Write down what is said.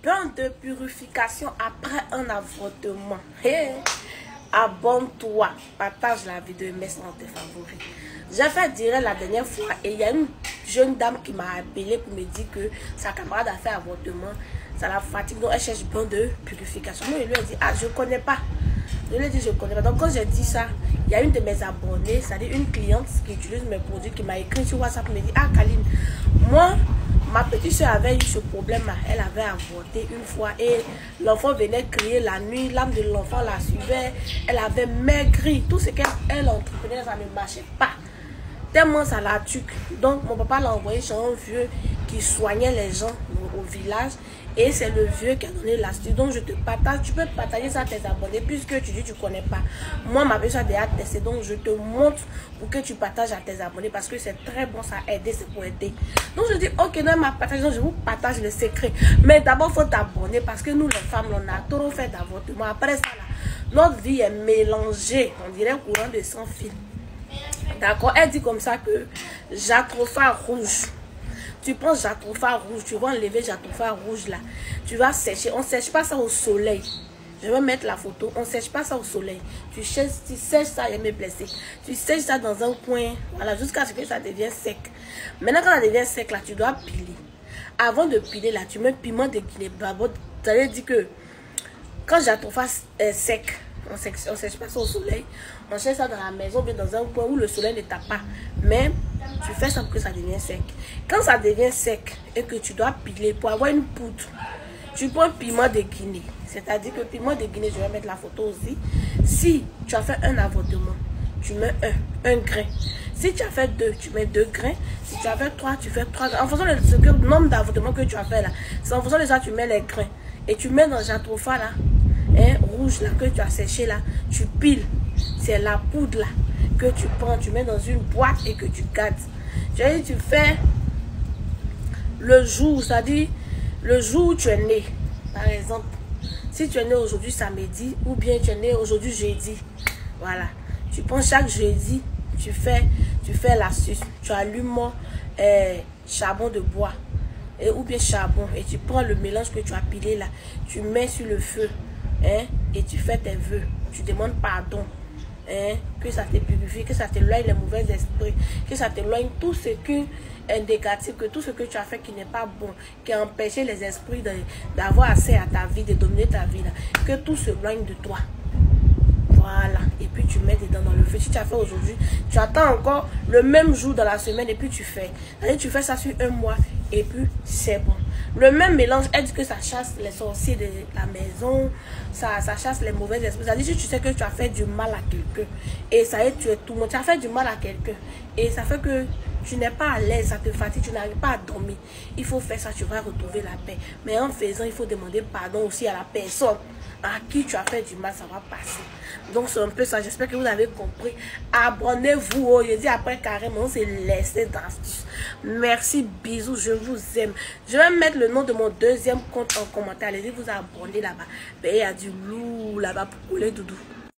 bain de purification après un avortement. Hey. Abonne-toi, partage la vidéo et mets ça dans tes favoris. J'ai fait direct la dernière fois et il y a une jeune dame qui m'a appelé pour me dire que sa camarade a fait avortement, ça la fatigue, donc elle cherche bain de purification. Moi, je lui ai dit, ah, je connais pas. Je lui ai dit, je connais pas. Donc, quand j'ai dit ça, il y a une de mes abonnées, c'est-à-dire une cliente qui utilise mes produits, qui m'a écrit sur WhatsApp, me dit, ah, Kaline, moi, ma petite soeur avait eu ce problème-là. Elle avait avorté une fois et l'enfant venait crier la nuit. L'âme de l'enfant la suivait. Elle avait maigri. Tout ce qu'elle entreprenait, ça ne marchait pas. Tellement ça la tue. Donc, mon papa l'a envoyé chez un vieux qui soignait les gens au village. Et c'est le vieux qui a donné l'astuce. Donc, je te partage. Tu peux partager ça à tes abonnés puisque tu dis que tu ne connais pas. Moi, ma personne a déjà testé. Donc, je te montre pour que tu partages à tes abonnés parce que c'est très bon. Ça a aidé, c'est pour aider. Donc, je dis, ok, non, ma partage. Donc, je vous partage le secret. Mais d'abord, il faut t'abonner parce que nous, les femmes, on a trop fait d'avortement. Après ça, là, notre vie est mélangée. On dirait un courant de sans fil. D'accord? Elle dit comme ça que Jatropha rouge. Tu prends Jatropha rouge, tu vas enlever Jatropha rouge là. Tu vas sécher. On ne sèche pas ça au soleil. Je vais mettre la photo. On ne sèche pas ça au soleil. Tu sèches ça, il me blessé. Tu sèches ça dans un coin. Voilà, jusqu'à ce que ça devienne sec. Maintenant, quand ça devient sec là, tu dois piler. Avant de piler là, tu mets piment de Guinée. Ça veut dire que quand Jatropha est sec, on ne sèche pas ça au soleil. On sèche ça dans la maison, bien dans un coin où le soleil ne tape pas. Mais tu fais ça pour que ça devienne sec. Quand ça devient sec et que tu dois piler pour avoir une poudre, tu prends piment de Guinée. C'est-à-dire que piment de Guinée, je vais mettre la photo aussi. Si tu as fait un avortement, tu mets un grain. Si tu as fait 2, tu mets 2 grains. Si tu as fait 3, tu fais 3 grains. En fonction du nombre d'avortements que tu as fait là. C'est en fonction de ça tu mets les grains. Et tu mets dans Jatropha là, rouge là, que tu as séché là, tu piles. C'est la poudre là que tu prends, tu mets dans une boîte et que tu gardes. Tu fais le jour, c'est-à-dire le jour où tu es né. Par exemple, si tu es né aujourd'hui samedi ou bien tu es né aujourd'hui jeudi. Voilà. Tu prends chaque jeudi, tu fais l'astuce. Tu allumes charbon de bois ou bien charbon et tu prends le mélange que tu as pilé là. Tu mets sur le feu et tu fais tes vœux. Tu demandes pardon. Que ça te purifie, que ça t'éloigne les mauvais esprits, que ça t'éloigne tout ce qui est négatif, que tout ce que tu as fait qui n'est pas bon, qui a empêché les esprits d'avoir accès à ta vie, de dominer ta vie, là, que tout se éloigne de toi. Voilà, et puis tu mets dedans dans le feu. Si tu as fait aujourd'hui, tu attends encore le même jour dans la semaine et puis tu fais. Tu fais ça sur un mois et puis c'est bon. Le même mélange, elle dit que ça chasse les sorciers de la maison, ça chasse les mauvais esprits. C'est-à-dire si tu sais que tu as fait du mal à quelqu'un et ça y est, tu es tout le monde, tu as fait du mal à quelqu'un et ça fait que tu n'es pas à l'aise, ça te fatigue, tu n'arrives pas à dormir. Il faut faire ça, tu vas retrouver la paix. Mais en faisant, il faut demander pardon aussi à la personne à qui tu as fait du mal, ça va passer. Donc c'est un peu ça, j'espère que vous avez compris. Abonnez-vous, oh, je dis après carrément, c'est laissé d'astuce. Merci, bisous, je vous aime. Je vais mettre le nom de mon deuxième compte en commentaire. Allez-y vous abonner là-bas. Il y a du loup là-bas pour couler doudou.